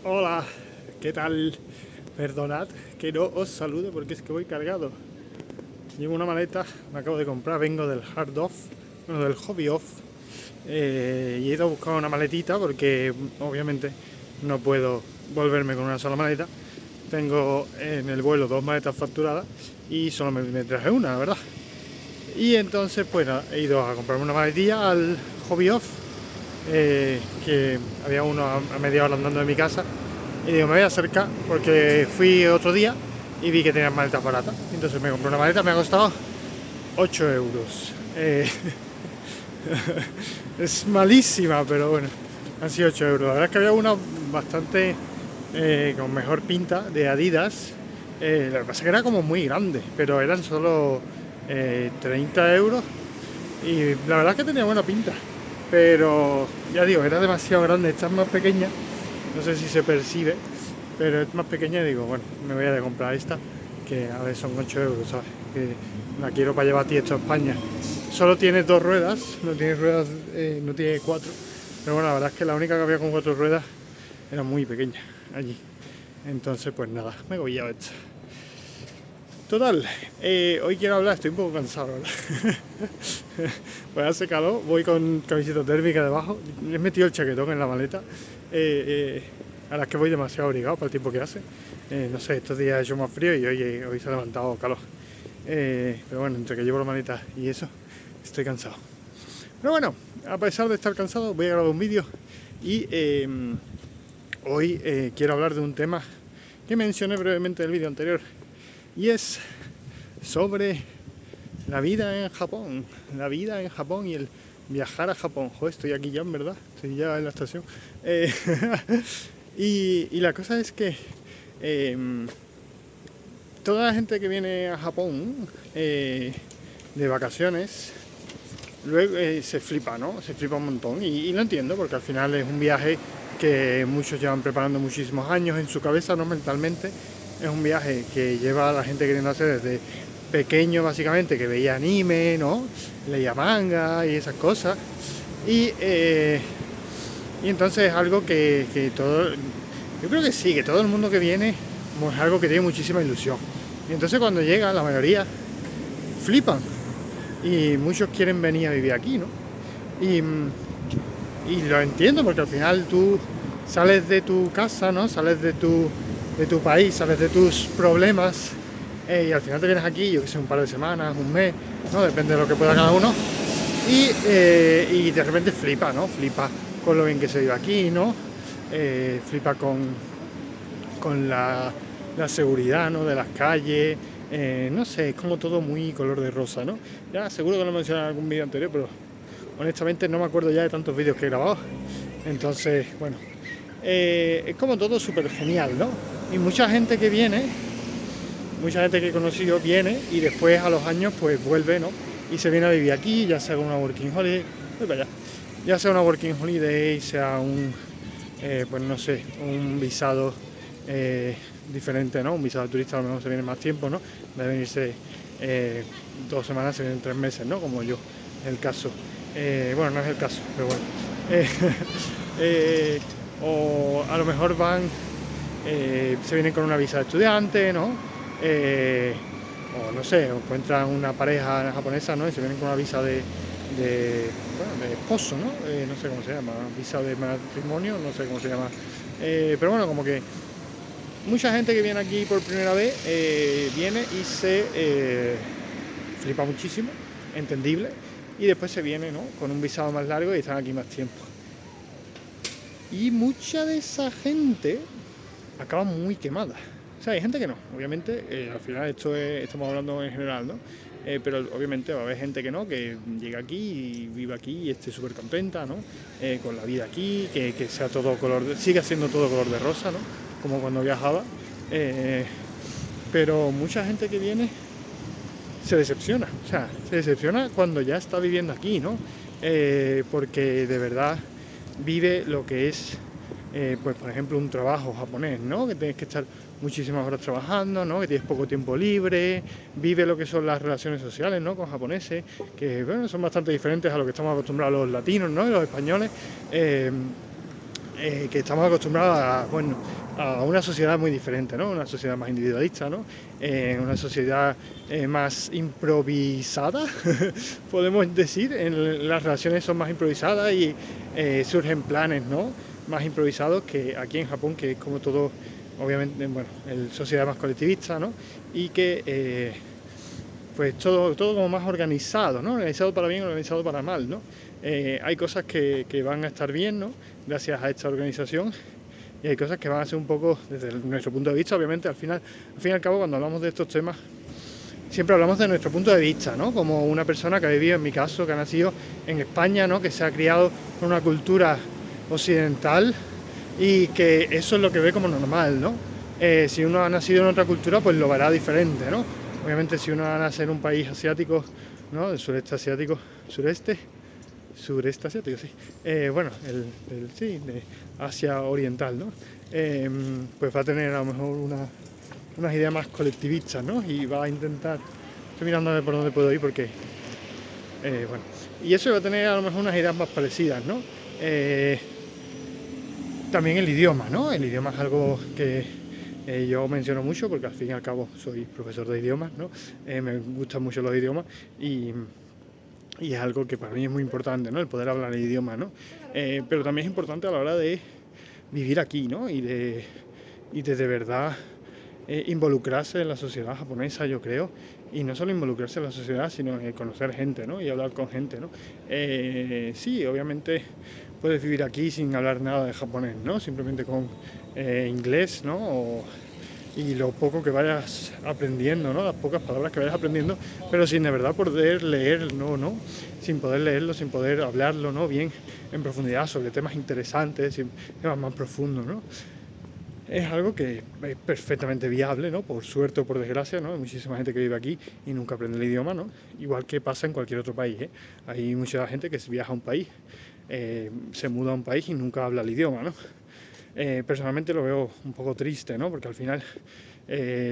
Hola, ¿qué tal? Perdonad que no os salude porque es que voy cargado. Llevo una maleta, me acabo de comprar, vengo del Hard Off, bueno, del Hobby Off, y he ido a buscar una maletita porque obviamente no puedo volverme con una sola maleta. Tengo en el vuelo dos maletas facturadas y solo me traje una, la verdad. Y entonces, pues nada, he ido a comprarme una maletilla al Hobby Off, que había uno a media hora andando de mi casa. Y digo, me voy a acercar porque fui otro día y vi que tenían maletas baratas. Entonces me compré una maleta, me ha costado 8 euros. Es malísima, pero bueno, han sido 8 euros. La verdad es que había una bastante con mejor pinta de Adidas. Lo que pasa es que era como muy grande, pero eran solo 30 euros. Y la verdad es que tenía buena pinta. Pero ya digo, era demasiado grande. Esta es más pequeña, no sé si se percibe, pero es más pequeña y digo, bueno, me voy a comprar esta, que a ver, son 8 euros, ¿sabes? Que la quiero para llevar a ti esto a España. Solo tiene dos ruedas, no tiene cuatro, pero bueno, la verdad es que la única que había con cuatro ruedas era muy pequeña allí. Entonces, pues nada, me voy a esto. Total, hoy quiero hablar, estoy un poco cansado, ¿verdad? Pues hace calor, voy con camiseta térmica debajo, he metido el chaquetón en la maleta, a las que voy demasiado abrigado para el tiempo que hace. No sé, estos días ha hecho más frío y hoy se ha levantado calor. Pero bueno, entre que llevo la maleta y eso, estoy cansado. Pero bueno, a pesar de estar cansado, voy a grabar un vídeo y hoy quiero hablar de un tema que mencioné brevemente en el vídeo anterior. Y es sobre la vida en Japón. La vida en Japón y el viajar a Japón. Joder, estoy aquí ya, en verdad. Estoy ya en la estación. Y la cosa es que toda la gente que viene a Japón de vacaciones, luego se flipa, ¿no? Se flipa un montón. Y lo entiendo, porque al final es un viaje que muchos llevan preparando muchísimos años en su cabeza, ¿no? Mentalmente. Es un viaje que lleva a la gente queriendo hacer desde pequeño, básicamente, que veía anime, ¿no? Leía manga y esas cosas. Y entonces es algo que todo... Yo creo que sí, que todo el mundo que viene pues, es algo que tiene muchísima ilusión. Y entonces cuando llega, la mayoría flipan. Y muchos quieren venir a vivir aquí, ¿no? Y, y lo entiendo, porque al final tú sales de tu casa, ¿no? Sales de tu país, sales de tus problemas y al final te vienes aquí, yo que sé, un par de semanas, un mes, ¿no? Depende de lo que pueda cada uno. Y de repente flipa, ¿no? Flipa con lo bien que se vive aquí, ¿no? Flipa con la seguridad, ¿no? De las calles, no sé, es como todo muy color de rosa, ¿no? Ya seguro que lo mencioné en algún vídeo anterior, pero honestamente no me acuerdo ya de tantos vídeos que he grabado. Entonces, bueno, es como todo súper genial, ¿no? Y mucha gente que viene, mucha gente que he conocido viene y después a los años pues vuelve, ¿no? Y se viene a vivir aquí, ya sea una working holiday, voy para allá, ya sea una working holiday, sea un, pues no sé, un visado diferente, ¿no? Un visado de turista a lo mejor se viene más tiempo, ¿no? De venirse 2 semanas, se vienen 3 meses, ¿no? Como yo, es el caso. Bueno, no es el caso, pero bueno. O a lo mejor van, se vienen con una visa de estudiante, ¿no? O no sé, o encuentran una pareja japonesa, ¿no? Y se vienen con una visa bueno, de esposo, ¿no? No sé cómo se llama, visa de matrimonio, no sé cómo se llama. Pero bueno, como que mucha gente que viene aquí por primera vez viene y se flipa muchísimo, entendible, y después se viene, ¿no? Con un visado más largo y están aquí más tiempo. Y mucha de esa gente acaba muy quemada. O sea, hay gente que no, obviamente, al final estamos hablando en general, ¿no? Pero obviamente va a haber gente que no, que llega aquí y vive aquí y esté súper contenta, ¿no? Con la vida aquí, que sea todo siga siendo todo color de rosa, ¿no? Como cuando viajaba. Pero mucha gente que viene se decepciona, o sea, se decepciona cuando ya está viviendo aquí, ¿no? Porque de verdad vive lo que es, pues por ejemplo, un trabajo japonés, ¿no? Que tienes que estar muchísimas horas trabajando, ¿no? Que tienes poco tiempo libre, vive lo que son las relaciones sociales, ¿no? Con japoneses, que bueno, son bastante diferentes a lo que estamos acostumbrados los latinos, ¿no? Y los españoles. que estamos acostumbrados a, bueno, a una sociedad muy diferente, ¿no? Una sociedad más individualista, ¿no? Una sociedad más improvisada, podemos decir. Las relaciones son más improvisadas y surgen planes, ¿no? Más improvisados que aquí en Japón, que es como todo, obviamente, bueno, sociedad más colectivista, ¿no? Y que pues todo como más organizado, ¿no? Organizado para bien, organizado para mal, ¿no? Hay cosas que van a estar bien, ¿no? Gracias a esta organización, y hay cosas que van a ser un poco, desde nuestro punto de vista, obviamente, al fin y al cabo, cuando hablamos de estos temas, siempre hablamos de nuestro punto de vista, ¿no? Como una persona que ha vivido, en mi caso, que ha nacido en España, ¿no? Que se ha criado con una cultura occidental y que eso es lo que ve como normal, ¿no? Si uno ha nacido en otra cultura, pues lo verá diferente, ¿no? Obviamente, si uno ha nacido en un país asiático, ¿no? Del sureste asiático, sureste asiático, sí. Bueno, sí, de Asia Oriental, ¿no? Pues va a tener a lo mejor unas ideas más colectivistas, ¿no? Y va a intentar. Estoy mirando a ver por dónde puedo ir porque. Bueno. Y eso va a tener a lo mejor unas ideas más parecidas, ¿no? También el idioma, ¿no? El idioma es algo que yo menciono mucho porque al fin y al cabo soy profesor de idiomas, ¿no? Me gustan mucho los idiomas y es algo que para mí es muy importante, ¿no? El poder hablar el idioma, ¿no? Pero también es importante a la hora de vivir aquí, ¿no? Y de verdad involucrarse en la sociedad japonesa, yo creo. Y no solo involucrarse en la sociedad, sino conocer gente, ¿no? Y hablar con gente, ¿no? Sí, obviamente puedes vivir aquí sin hablar nada de japonés, ¿no? Simplemente con inglés, ¿no? Y lo poco que vayas aprendiendo, ¿no? Las pocas palabras que vayas aprendiendo, pero sin de verdad poder leerlo, ¿no? Sin poder leerlo, sin poder hablarlo, ¿no? Bien en profundidad sobre temas interesantes, temas más profundos, ¿no? Es algo que es perfectamente viable, ¿no? Por suerte o por desgracia, ¿no? Hay muchísima gente que vive aquí y nunca aprende el idioma, ¿no? Igual que pasa en cualquier otro país, ¿eh? Hay mucha gente que viaja a un país, se muda a un país y nunca habla el idioma, ¿no? Personalmente lo veo un poco triste, ¿no? Porque al final,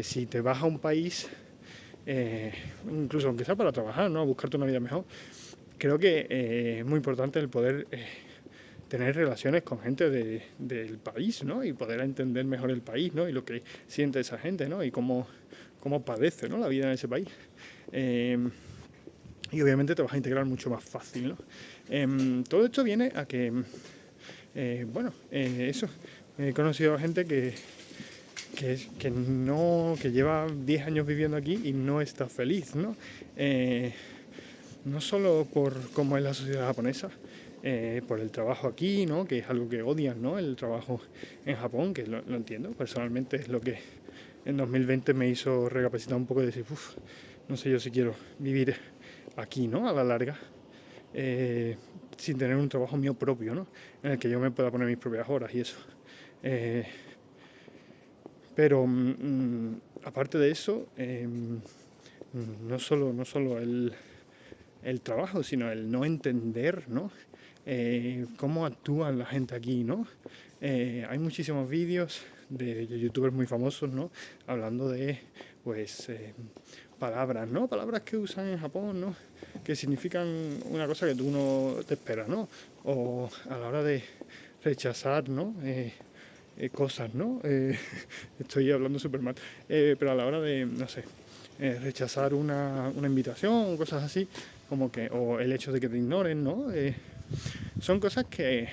si te vas a un país, incluso aunque sea para trabajar, ¿no? Buscarte una vida mejor, creo que es muy importante el poder tener relaciones con gente del país, ¿no? Y poder entender mejor el país, ¿no? Y lo que siente esa gente, ¿no? Y cómo padece, ¿no? La vida en ese país. Y obviamente te vas a integrar mucho más fácil, ¿no? Todo esto viene a que, bueno, eso, he conocido a gente que lleva 10 años viviendo aquí y no está feliz, ¿no? No solo por cómo es la sociedad japonesa, por el trabajo aquí, ¿no? Que es algo que odian, ¿no? El trabajo en Japón, que lo entiendo. Personalmente es lo que en 2020 me hizo recapacitar un poco y decir, uff, no sé yo si quiero vivir aquí, ¿no? A la larga, sin tener un trabajo mío propio, ¿no? En el que yo me pueda poner mis propias horas y eso. Pero aparte de eso, no solo el trabajo, sino el no entender, ¿no? Cómo actúa la gente aquí, ¿no? Hay muchísimos vídeos de youtubers muy famosos, ¿no? Hablando de, pues, palabras, ¿no? Palabras que usan en Japón, ¿no? Que significan una cosa que tú no te esperas, ¿no? O a la hora de rechazar, ¿no? Cosas, ¿no? Estoy hablando súper mal. Pero a la hora de, no sé, rechazar una invitación, cosas así, como que, o el hecho de que te ignoren, ¿no? Son cosas que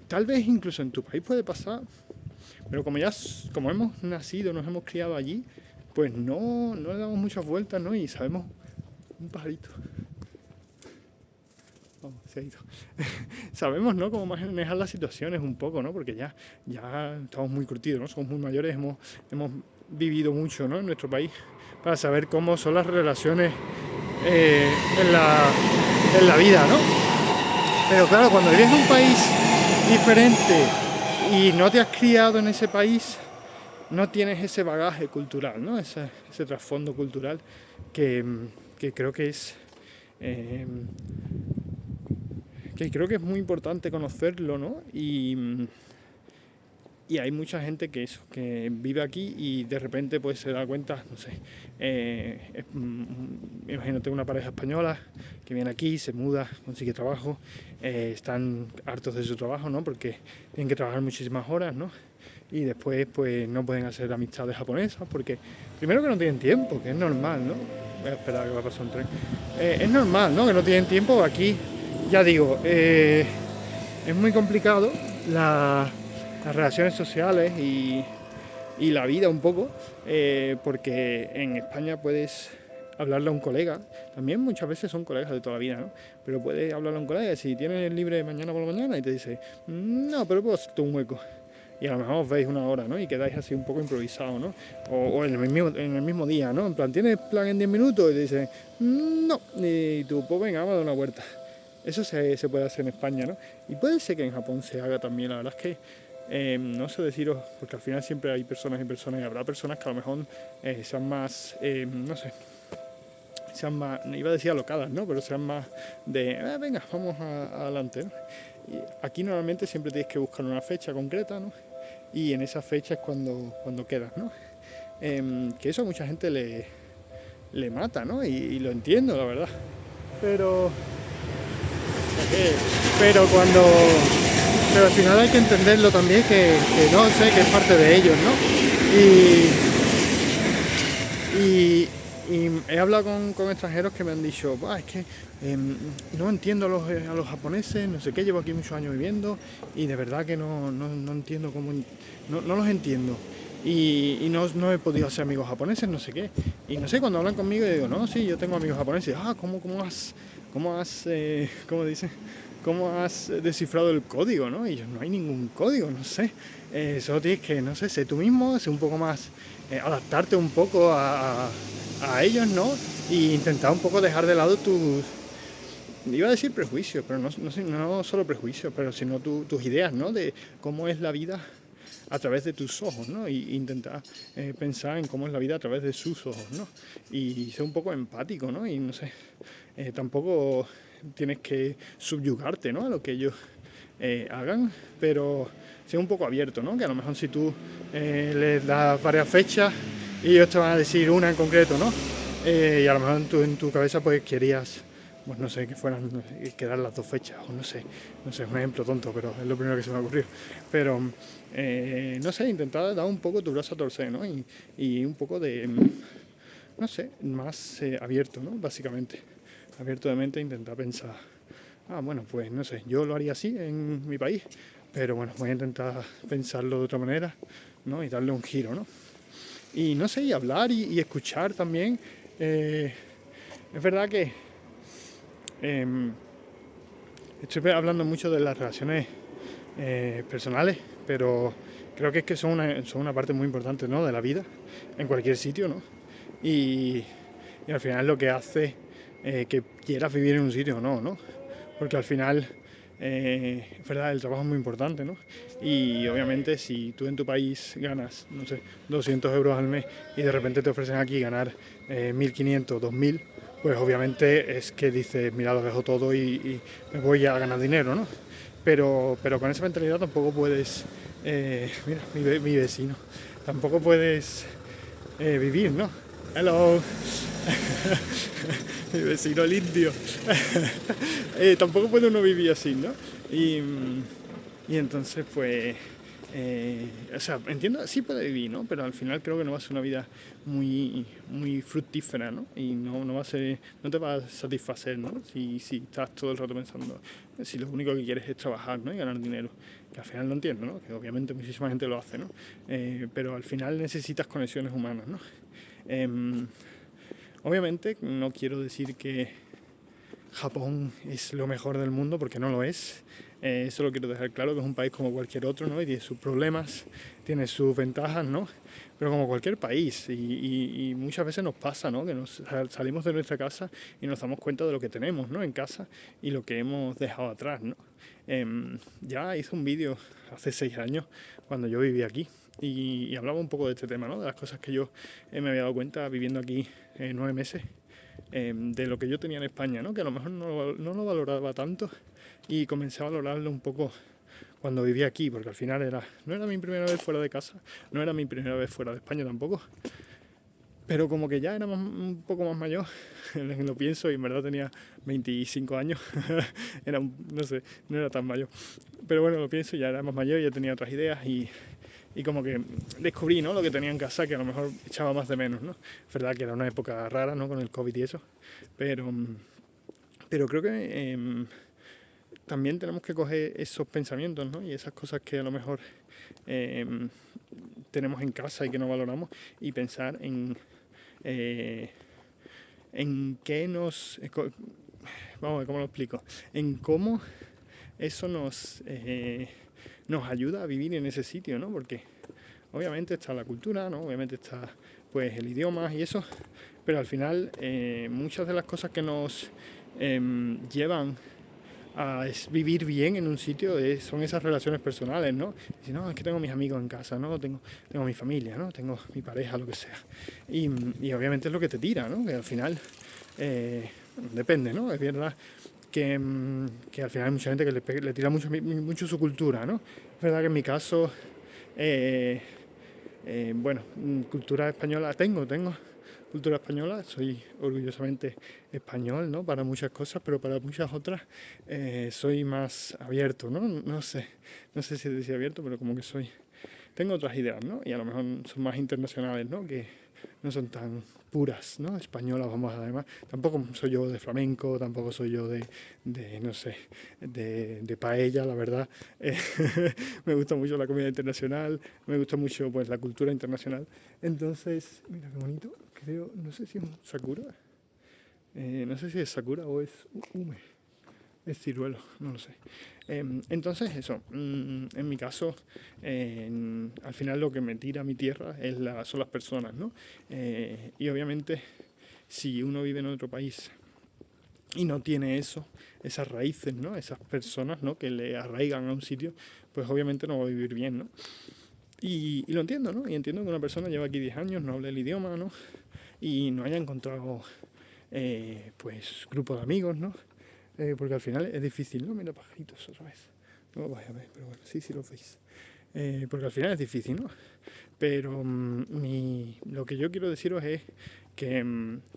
tal vez incluso en tu país puede pasar, pero como hemos nacido, nos hemos criado allí, pues no le damos muchas vueltas, ¿no? Y sabemos un pajarito. Oh, se ha ido. Sabemos, ¿no? Cómo manejar las situaciones un poco, ¿no? Porque ya estamos muy curtidos, ¿no? Somos muy mayores, hemos vivido mucho, ¿no? En nuestro país para saber cómo son las relaciones en la vida, ¿no? Pero claro, cuando vives en un país diferente y no te has criado en ese país, no tienes ese bagaje cultural, ¿no? Ese trasfondo cultural que creo que es que creo que es muy importante conocerlo, ¿no? Y hay mucha gente que vive aquí y de repente pues se da cuenta, no sé, imagínate una pareja española que viene aquí, se muda, consigue trabajo, están hartos de su trabajo, ¿no? Porque tienen que trabajar muchísimas horas, ¿no? Y después pues no pueden hacer amistades japonesas porque primero que no tienen tiempo, que es normal, ¿no? Voy a esperar a que va a pasar un tren. Es normal, ¿no? Que no tienen tiempo. Aquí, ya digo, es muy complicado la las relaciones sociales y la vida un poco, porque en España puedes hablarle a un colega, también muchas veces son colegas de toda la vida, ¿no? Pero puedes hablarle a un colega si tienes libre mañana por la mañana y te dice, no, pero puedo hacerte un hueco. Y a lo mejor os veis una hora, ¿no? Y quedáis así un poco improvisado, ¿no? O en el mismo día, ¿no? En plan, ¿tienes plan en 10 minutos? Y te dice, no. Y tú, pues venga, vamos a dar una vuelta. Eso se puede hacer en España, ¿no? Y puede ser que en Japón se haga también. La verdad es que no sé deciros, porque al final siempre hay personas y personas, y habrá personas que a lo mejor sean más, no sé, sean más, iba a decir alocadas, ¿no? Pero sean más de, venga, vamos adelante, ¿no? Y aquí normalmente siempre tienes que buscar una fecha concreta, ¿no? Y en esa fecha es cuando quedas, ¿no? Que eso a mucha gente le mata, ¿no? Y lo entiendo, la verdad. Pero pero cuando pero al final hay que entenderlo también que no sé que es parte de ellos, ¿no? Y he hablado con extranjeros que me han dicho, es que no entiendo a los japoneses, no sé qué, llevo aquí muchos años viviendo y de verdad que no entiendo cómo, no los entiendo. Y no he podido hacer amigos japoneses, no sé qué. Y no sé, cuando hablan conmigo, yo digo, no, sí, yo tengo amigos japoneses. ¿Cómo dice? ¿Cómo has descifrado el código, no? Y yo, no hay ningún código, no sé. Solo tienes que, no sé, ser tú mismo, ser un poco más, adaptarte un poco a ellos, ¿no? Y intentar un poco dejar de lado tus, iba a decir prejuicios, pero no solo prejuicios, pero sino tus ideas, ¿no? De cómo es la vida a través de tus ojos, ¿no? Y intentar pensar en cómo es la vida a través de sus ojos, ¿no? Y ser un poco empático, ¿no? Y no sé, tampoco tienes que subyugarte, ¿no? A lo que ellos hagan, pero ser un poco abierto, ¿no? Que a lo mejor si tú les das varias fechas y ellos te van a decir una en concreto, ¿no? Y a lo mejor tú en tu cabeza pues querías, pues no sé, que fueran, quedar las dos fechas, o no sé, es un ejemplo tonto, pero es lo primero que se me ocurrió. Pero, no sé, intentar dar un poco tu brazo a torcer, ¿no? Y un poco de, no sé, más abierto, ¿no? Básicamente, abierto de mente, intentar pensar, bueno, pues no sé, yo lo haría así en mi país, pero bueno, voy a intentar pensarlo de otra manera, ¿no? Y darle un giro, ¿no? Y no sé, y hablar y escuchar también. Es verdad que eh, estoy hablando mucho de las relaciones personales, pero creo que es que son una parte muy importante, ¿no? De la vida, en cualquier sitio, ¿no? Y, y al final lo que hace que quieras vivir en un sitio o no, ¿no? Porque al final, es verdad, el trabajo es muy importante, ¿no? Y obviamente si tú en tu país ganas, no sé, 200 euros al mes y de repente te ofrecen aquí ganar 1.500, 2.000, pues obviamente es que dices, mira, lo dejo todo y me voy a ganar dinero, ¿no? Pero con esa mentalidad tampoco puedes, mira, mi vecino, tampoco puedes vivir, ¿no? Hello. Mi vecino el indio. Tampoco puede uno vivir así, ¿no? Y entonces, pues, o sea, entiendo, sí puede vivir, ¿no? Pero al final creo que no va a ser una vida muy fructífera, ¿no? Y no va a ser, no te va a satisfacer, ¿no? Si estás todo el rato pensando, si lo único que quieres es trabajar, ¿no? Y ganar dinero, que al final lo entiendo, ¿no? Que obviamente muchísima gente lo hace, ¿no? Pero al final necesitas conexiones humanas, ¿no? Obviamente no quiero decir que Japón es lo mejor del mundo, porque no lo es. Eso lo quiero dejar claro, que es un país como cualquier otro, ¿no? Y tiene sus problemas, tiene sus ventajas, ¿no? Pero como cualquier país, y muchas veces nos pasa, ¿no? Que salimos de nuestra casa y nos damos cuenta de lo que tenemos, ¿no? En casa y lo que hemos dejado atrás, ¿no? Ya hice un vídeo hace 6 años, cuando yo vivía aquí, y hablaba un poco de este tema, ¿no? De las cosas que yo me había dado cuenta viviendo aquí 9 meses, de lo que yo tenía en España, ¿no? Que a lo mejor no lo valoraba tanto y comencé a valorarlo un poco cuando vivía aquí, porque al final no era mi primera vez fuera de casa, no era mi primera vez fuera de España tampoco, pero como que ya era un poco más mayor, lo pienso, y en verdad tenía 25 años, no sé, no era tan mayor, pero bueno, lo pienso, ya era más mayor, ya tenía otras ideas y como que descubrí, ¿no?, lo que tenía en casa, que a lo mejor echaba más de menos, ¿no? Es verdad que era una época rara, ¿no?, con el COVID y eso, pero, pero creo que también tenemos que coger esos pensamientos, ¿no?, y esas cosas que a lo mejor tenemos en casa y que no valoramos, y pensar en qué vamos a ver cómo lo explico, en cómo eso nos ayuda a vivir en ese sitio, ¿no? Porque obviamente está la cultura, ¿no? Obviamente está pues el idioma y eso, pero al final muchas de las cosas que nos llevan a vivir bien en un sitio son esas relaciones personales, ¿no? Y si no, es que tengo mis amigos en casa, ¿no? Tengo mi familia, ¿no? Tengo mi pareja, lo que sea. Y obviamente es lo que te tira, ¿no? Que al final depende, ¿no? Es verdad que al final hay mucha gente que le tira mucho su cultura, ¿no? Es verdad que en mi caso, bueno, cultura española tengo cultura española, soy orgullosamente español, ¿no? Para muchas cosas, pero para muchas otras soy más abierto, ¿no? No sé si decir abierto, pero como que tengo otras ideas, ¿no? Y a lo mejor son más internacionales, ¿no? Que no son tan puras, ¿no? Españolas, vamos, además. Tampoco soy yo de flamenco, tampoco soy yo de no sé, de paella, la verdad. Me gusta mucho la comida internacional, me gusta mucho, pues, la cultura internacional. Entonces, mira qué bonito, creo, no sé si es un sakura, no sé si es sakura o es ume. Es ciruelo, no lo sé. Entonces, eso, en mi caso, al final lo que me tira a mi tierra son las personas, ¿no? Y obviamente, si uno vive en otro país y no tiene esas raíces, ¿no? Esas personas, ¿no?, que le arraigan a un sitio, pues obviamente no va a vivir bien, ¿no? Y lo entiendo, ¿no? Y entiendo que una persona lleva aquí 10 años, no habla el idioma, ¿no? Y no haya encontrado, pues, grupo de amigos, ¿no? Porque al final es difícil, ¿no? Mira, pajaritos otra vez. No lo vais a ver, pero bueno, sí lo veis. Porque al final es difícil, ¿no? Pero lo que yo quiero deciros es que,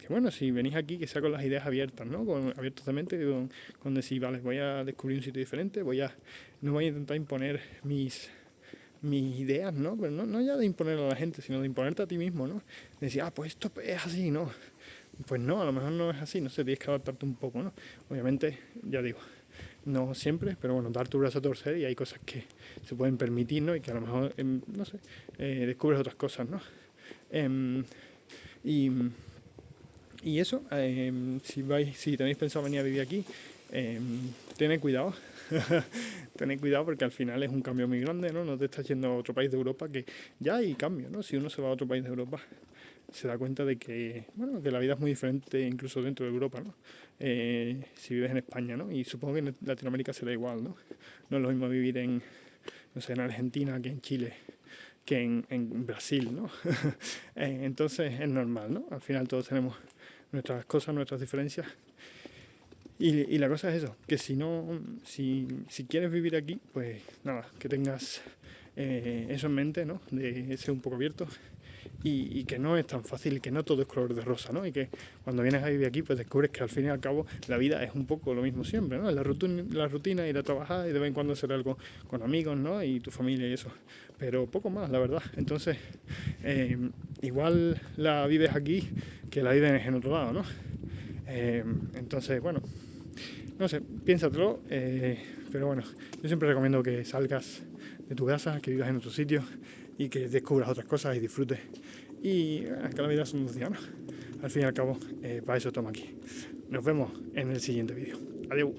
bueno, si venís aquí, que sea con las ideas abiertas, ¿no? Abiertas de mente, con decir, vale, voy a descubrir un sitio diferente, no voy a intentar imponer mis ideas, ¿no? Pero no ya de imponer a la gente, sino de imponerte a ti mismo, ¿no? De decir, pues esto es así, ¿no? Pues no, a lo mejor no es así, no sé, tienes que adaptarte un poco, ¿no? Obviamente, ya digo, no siempre, pero bueno, dar tu brazo a torcer, y hay cosas que se pueden permitir, ¿no? Y que a lo mejor, no sé, descubres otras cosas, ¿no? Y eso, si tenéis pensado venir a vivir aquí, tened cuidado. Tened cuidado, porque al final es un cambio muy grande, ¿no? No te estás yendo a otro país de Europa, que ya hay cambio, ¿no? Si uno se va a otro país de Europa, se da cuenta de que, bueno, que la vida es muy diferente incluso dentro de Europa, ¿no? Si vives en España, ¿no? Y supongo que en Latinoamérica será igual, ¿no? No es lo mismo vivir no sé, en Argentina que en Chile, que en Brasil, ¿no? Entonces es normal, ¿no? Al final todos tenemos nuestras cosas, nuestras diferencias. Y la cosa es eso, que si quieres vivir aquí, pues nada, que tengas eso en mente, ¿no? De ser un poco abierto, y que no es tan fácil, que no todo es color de rosa, ¿no? Y que cuando vienes a vivir aquí, pues descubres que al fin y al cabo la vida es un poco lo mismo siempre, ¿no? La rutina, ir a trabajar y de vez en cuando hacer algo con amigos, ¿no? Y tu familia y eso, pero poco más, la verdad. Entonces, igual la vives aquí que la vives en otro lado, ¿no? Entonces, bueno, no sé, piénsatelo, pero bueno, yo siempre recomiendo que salgas de tu casa, que vivas en otro sitio y que descubras otras cosas y disfrutes. Y que la vida es un día, ¿no? Al fin y al cabo, para eso estamos aquí. Nos vemos en el siguiente vídeo. Adiós.